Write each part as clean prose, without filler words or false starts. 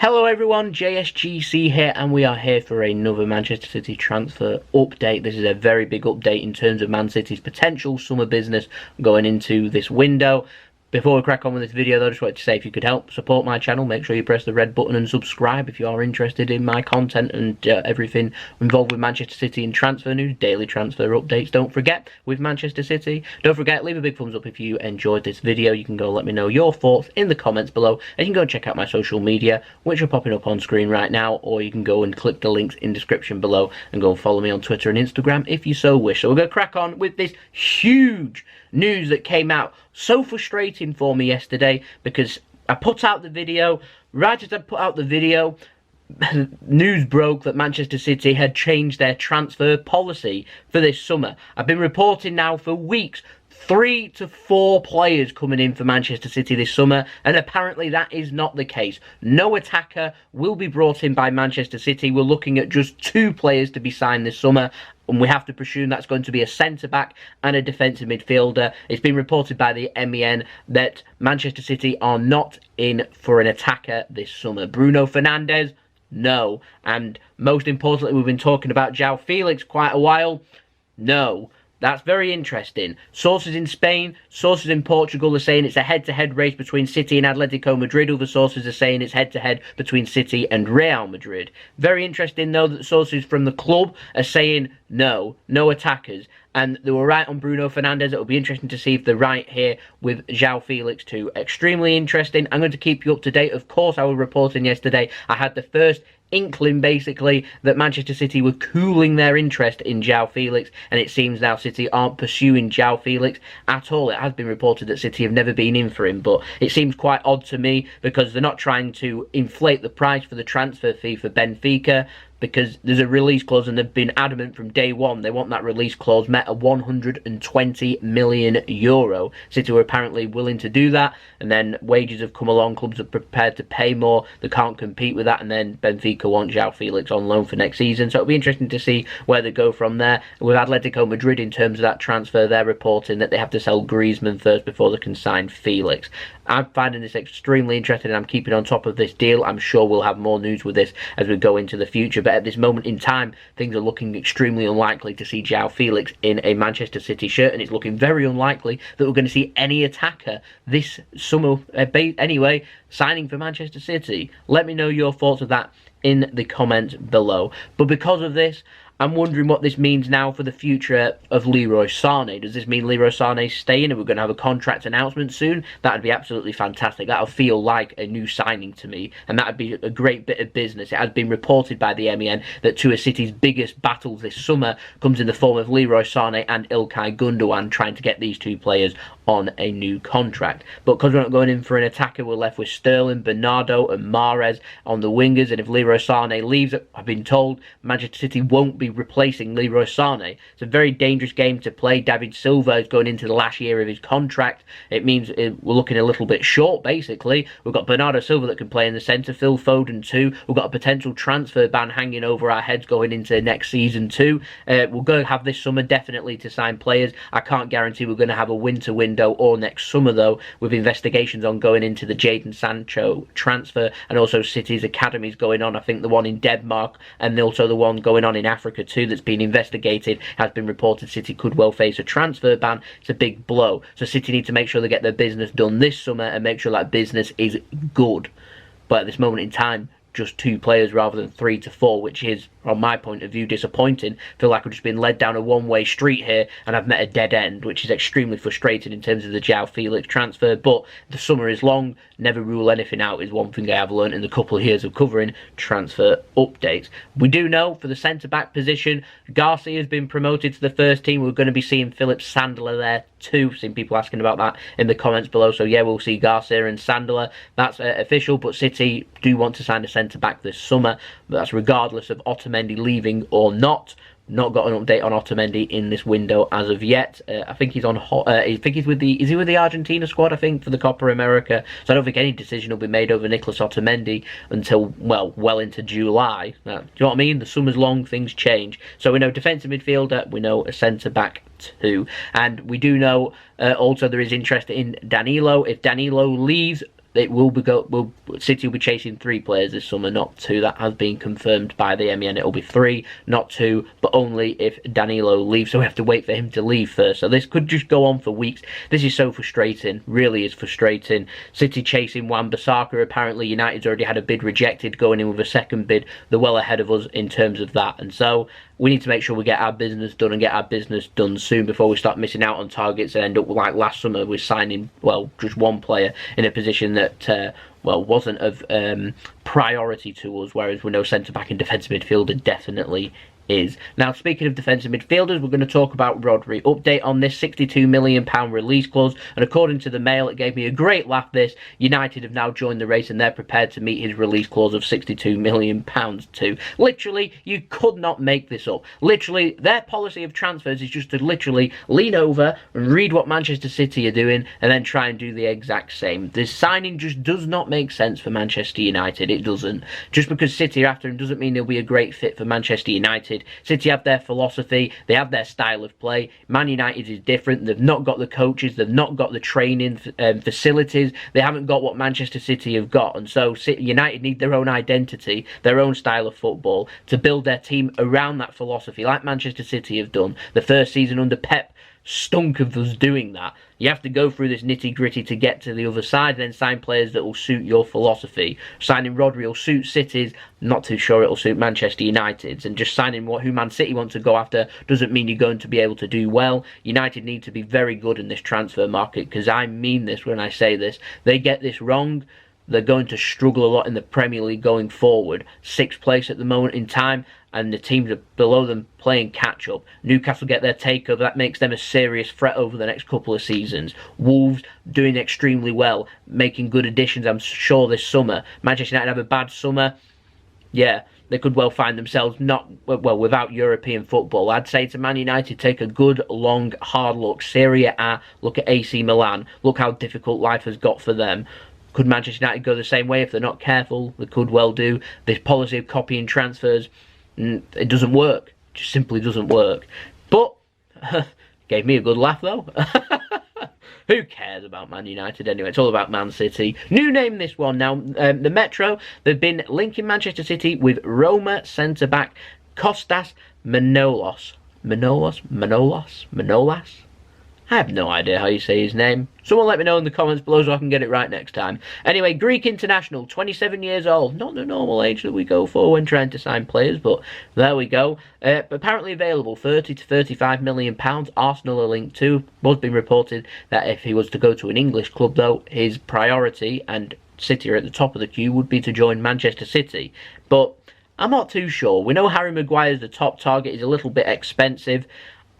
Hello everyone, JSGC here, and we are here for another Manchester City transfer update. This is a very big update in terms of Man City's potential summer business going into this window. Before we crack on with this video though, I just wanted to say if you could help support my channel, make sure you press the red button and subscribe if you are interested in my content and everything involved with Manchester City and transfer news, daily transfer updates. Don't forget, with Manchester City, don't forget, leave a big thumbs up if you enjoyed this video. You can go let me know your thoughts in the comments below, and you can go and check out my social media, which are popping up on screen right now, or you can go and click the links in description below and go and follow me on Twitter and Instagram if you so wish. So we're going to crack on with this huge news that came out. So frustrating for me yesterday because I put out the video. Right as I put out the video, news broke that Manchester City had changed their transfer policy for this summer. I've been reporting now for weeks 3 to 4 players coming in for Manchester City this summer, and apparently that is not the case. No attacker will be brought in by Manchester City. We're looking at just 2 players to be signed this summer, and we have to presume that's going to be a centre-back and a defensive midfielder. It's been reported by the MEN that Manchester City are not in for an attacker this summer. Bruno Fernandes, no. And most importantly, we've been talking about Joao Felix quite a while. No. That's very interesting. Sources in Spain, sources in Portugal are saying it's a head-to-head race between City and Atletico Madrid. Other sources are saying it's head-to-head between City and Real Madrid. Very interesting, though, that sources from the club are saying no attackers. And they were right on Bruno Fernandes. It'll be interesting to see if they're right here with Joao Felix too. Extremely interesting. I'm going to keep you up to date. Of course, I was reporting yesterday. I had the first inkling, basically, that Manchester City were cooling their interest in Joao Felix, and it seems now City aren't pursuing Joao Felix at all. It has been reported that City have never been in for him, but it seems quite odd to me because they're not trying to inflate the price for the transfer fee for Benfica, because there's a release clause and they've been adamant from day one they want that release clause met at €120 million. City were apparently willing to do that, and then wages have come along, clubs are prepared to pay more, they can't compete with that, and then Benfica want Joao Felix on loan for next season. So it'll be interesting to see where they go from there. With Atletico Madrid, in terms of that transfer, they're reporting that they have to sell Griezmann first before they can sign Felix. I'm finding this extremely interesting and I'm keeping on top of this deal. I'm sure we'll have more news with this as we go into the future, but at this moment in time, things are looking extremely unlikely to see Joao Felix in a Manchester City shirt, and it's looking very unlikely that we're going to see any attacker this summer anyway signing for Manchester City. Let me know your thoughts of that in the comments below. But because of this, I'm wondering what this means now for the future of Leroy Sane. Does this mean Leroy Sane staying and we're going to have a contract announcement soon? That would be absolutely fantastic. That would feel like a new signing to me, and that would be a great bit of business. It has been reported by the MEN that two of City's biggest battles this summer comes in the form of Leroy Sane and İlkay Gündoğan trying to get these 2 players on a new contract. But because we're not going in for an attacker, we're left with Sterling, Bernardo and Mahrez on the wingers, and if Leroy Sane leaves, I've been told Manchester City won't be replacing Leroy Sane. It's a very dangerous game to play. David Silva is going into the last year of his contract. It means we're looking a little bit short, basically. We've got Bernardo Silva that can play in the centre, Phil Foden too. We've got a potential transfer ban hanging over our heads going into next season too. We're going to have this summer definitely to sign players. I can't guarantee we're going to have a winter window or next summer though, with investigations on going into the Jadon Sancho transfer, and also City's academies going on. I think the one in Denmark and also the one going on in Africa too that's been investigated has been reported City could well face a transfer ban. It's a big blow. So City need to make sure they get their business done this summer and make sure that business is good. But at this moment in time, just 2 players rather than 3 to 4, which is, from my point of view, disappointing. I feel like I've just been led down a one-way street here and I've met a dead end, which is extremely frustrating in terms of the Joao Felix transfer. But the summer is long, never rule anything out is one thing I have learned in the couple of years of covering transfer updates. We do know for the centre-back position, Garcia has been promoted to the first team. We're going to be seeing Philip Sandler there too. Seen people asking about that in the comments below. So yeah, we'll see Garcia and Sandler. That's official, but City do want to sign a centre-back this summer. But that's regardless of Otamendi leaving or not. Not got an update on Otamendi in this window as of yet. I think he's on. I think he's with the. Is he with the Argentina squad? I think for the Copa America. So I don't think any decision will be made over Nicolas Otamendi until well into July. Do you know what I mean? The summer's long, things change. So we know defensive midfielder. We know a centre back too, and we do know also there is interest in Danilo. If Danilo leaves, City will be chasing 3 players this summer, not 2. That has been confirmed by the MEN. It'll be 3, not 2, but only if Danilo leaves. So we have to wait for him to leave first. So this could just go on for weeks. This is so frustrating. Really is frustrating. City chasing Wan-Bissaka. Apparently United's already had a bid rejected, going in with a second bid. They're well ahead of us in terms of that. And so we need to make sure we get our business done and get our business done soon before we start missing out on targets and end up like last summer with signing, well, just one player in a position that, wasn't of priority to us, whereas we know centre-back and defensive midfielder definitely is. Now, speaking of defensive midfielders, we're going to talk about Rodri. Update on this £62 million release clause, and according to the Mail, it gave me a great laugh this. United have now joined the race and they're prepared to meet his release clause of £62 million too. Literally, you could not make this up. Literally, their policy of transfers is just to literally lean over and read what Manchester City are doing and then try and do the exact same. This signing just does not make sense for Manchester United. It doesn't. Just because City are after him doesn't mean he'll be a great fit for Manchester United. City have their philosophy, they have their style of play. Man United is different. They've not got the coaches, they've not got the training facilities, they haven't got what Manchester City have got, and so United need their own identity, their own style of football to build their team around that philosophy, like Manchester City have done. The first season under Pep stunk of us doing that. You have to go through this nitty-gritty to get to the other side and then sign players that will suit your philosophy. Signing Rodri will suit City's, not too sure it'll suit Manchester United's, and just signing who Man City want to go after doesn't mean you're going to be able to do well. United need to be very good in this transfer market, because I mean this when I say this. They get this wrong, they're going to struggle a lot in the Premier League going forward. 6th place at the moment in time, and the teams are below them playing catch-up. Newcastle get their takeover. That makes them a serious threat over the next couple of seasons. Wolves doing extremely well, making good additions, I'm sure, this summer. Manchester United have a bad summer. Yeah, they could well find themselves without European football. I'd say to Man United, take a good, long, hard look. Serie A, look at AC Milan. Look how difficult life has got for them. Could Manchester United go the same way if they're not careful? They could well do. This policy of copying transfers, it doesn't work. It just simply doesn't work. But, gave me a good laugh though. Who cares about Man United anyway? It's all about Man City. New name this one now. The Metro, they've been linking Manchester City with Roma centre-back Kostas Manolas. Manolas? I have no idea how you say his name. Someone let me know in the comments below so I can get it right next time. Anyway, Greek international, 27 years old. Not the normal age that we go for when trying to sign players, but there we go. Apparently available, £30 to £35 million. Arsenal are linked to. Was being reported that if he was to go to an English club, though, his priority, and City are at the top of the queue, would be to join Manchester City. But I'm not too sure. We know Harry Maguire's the top target. He's a little bit expensive.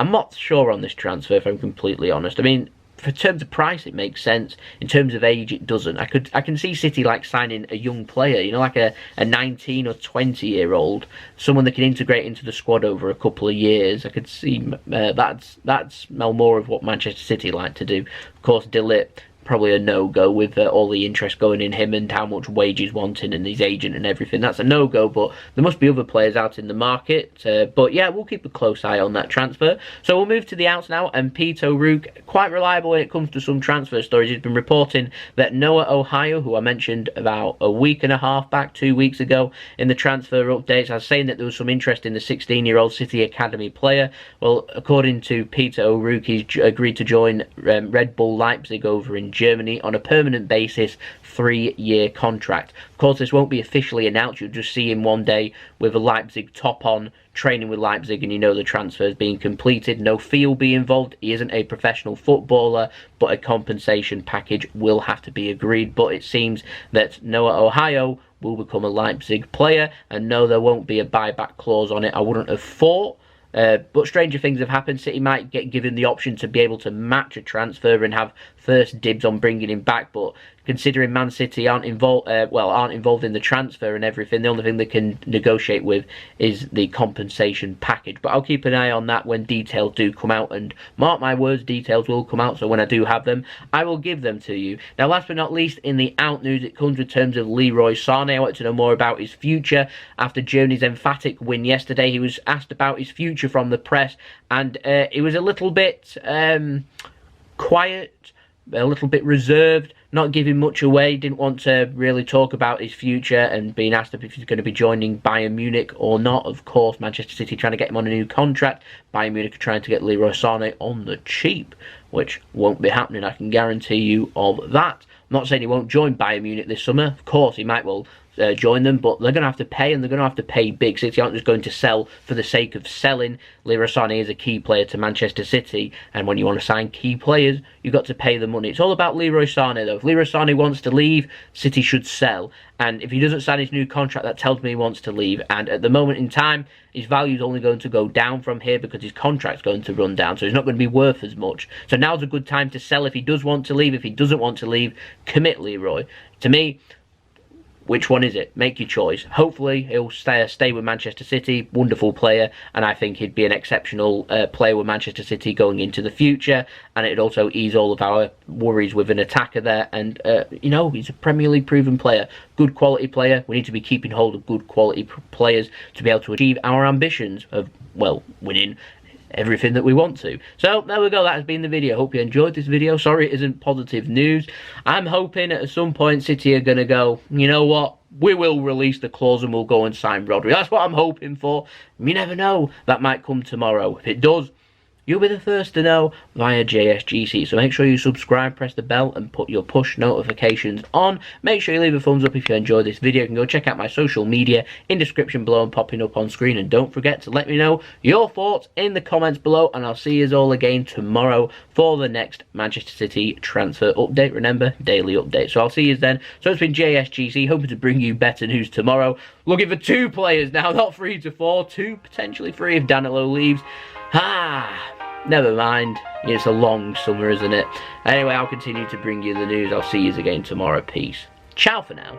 I'm not sure on this transfer, if I'm completely honest. I mean, for terms of price, it makes sense. In terms of age, it doesn't. I can see City like signing a young player, you know, like a 19 or 20-year-old, someone that can integrate into the squad over a couple of years. I could see that's more of what Manchester City like to do. Of course, De Ligt, probably a no-go with all the interest going in him and how much wage he's wanting and his agent and everything. That's a no-go, but there must be other players out in the market. But yeah, we'll keep a close eye on that transfer. So we'll move to the outs now, and Pete O'Rourke, quite reliable when it comes to some transfer stories. He's been reporting that Noah Ohio, who I mentioned about a week and a half back, 2 weeks ago, in the transfer updates, I was saying that there was some interest in the 16-year-old City Academy player. Well, according to Peter O'Rourke, he's agreed to join Red Bull Leipzig over in Germany on a permanent basis, 3-year contract. Of course, this won't be officially announced. You'll just see him one day with a Leipzig top on, training with Leipzig, and you know the transfer is being completed. No fee will be involved. He isn't a professional footballer, but a compensation package will have to be agreed. But it seems that Noah Ohio will become a Leipzig player, and no, there won't be a buyback clause on it. I wouldn't have thought. But stranger things have happened. City might get given the option to be able to match a transfer and have first dibs on bringing him back, but considering Man City aren't involved in the transfer and everything, the only thing they can negotiate with is the compensation package. But I'll keep an eye on that when details do come out, and mark my words, details will come out, so when I do have them, I will give them to you. Now, last but not least, in the out news, it comes with terms of Leroy Sane. I wanted to know more about his future after Germany's emphatic win yesterday. He was asked about his future from the press, and it was a little bit quiet, a little bit reserved, not giving much away, didn't want to really talk about his future, and being asked if he's going to be joining Bayern Munich or not. Of course, Manchester City trying to get him on a new contract. Bayern Munich are trying to get Leroy Sane on the cheap, which won't be happening, I can guarantee you of that. I'm not saying he won't join Bayern Munich this summer. Of course, he might well join them, but they're going to have to pay, and they're going to have to pay big. City aren't just going to sell for the sake of selling. Leroy Sane is a key player to Manchester City, and when you want to sign key players, you've got to pay the money. It's all about Leroy Sane, though. If Leroy Sane wants to leave, City should sell, and if he doesn't sign his new contract, that tells me he wants to leave, and at the moment in time, his value is only going to go down from here because his contract's going to run down, so he's not going to be worth as much. So now's a good time to sell if he does want to leave. If he doesn't want to leave, commit Leroy. To me, which one is it? Make your choice. Hopefully he'll stay with Manchester City. Wonderful player, and I think he'd be an exceptional player with Manchester City going into the future, and it'd also ease all of our worries with an attacker there. And you know, he's a Premier League proven player, good quality player. We need to be keeping hold of good quality players to be able to achieve our ambitions of, well, winning everything that we want to. So there we go, that has been the video. Hope you enjoyed this video. Sorry it isn't positive news. I'm hoping at some point City are going to go, you know what, we will release the clause and we'll go and sign Rodri. That's what I'm hoping for. You never know, that might come tomorrow. If it does, you'll be the first to know via JSGC. So make sure you subscribe, press the bell, and put your push notifications on. Make sure you leave a thumbs up if you enjoyed this video. You can go check out my social media in description below and popping up on screen. And don't forget to let me know your thoughts in the comments below. And I'll see you all again tomorrow for the next Manchester City transfer update. Remember, daily update. So I'll see you then. So it's been JSGC, hoping to bring you better news tomorrow. Looking for 2 players now, not 3 to 4. 2, potentially 3 if Danilo leaves. Never mind. It's a long summer, isn't it? Anyway, I'll continue to bring you the news. I'll see you again tomorrow. Peace. Ciao for now.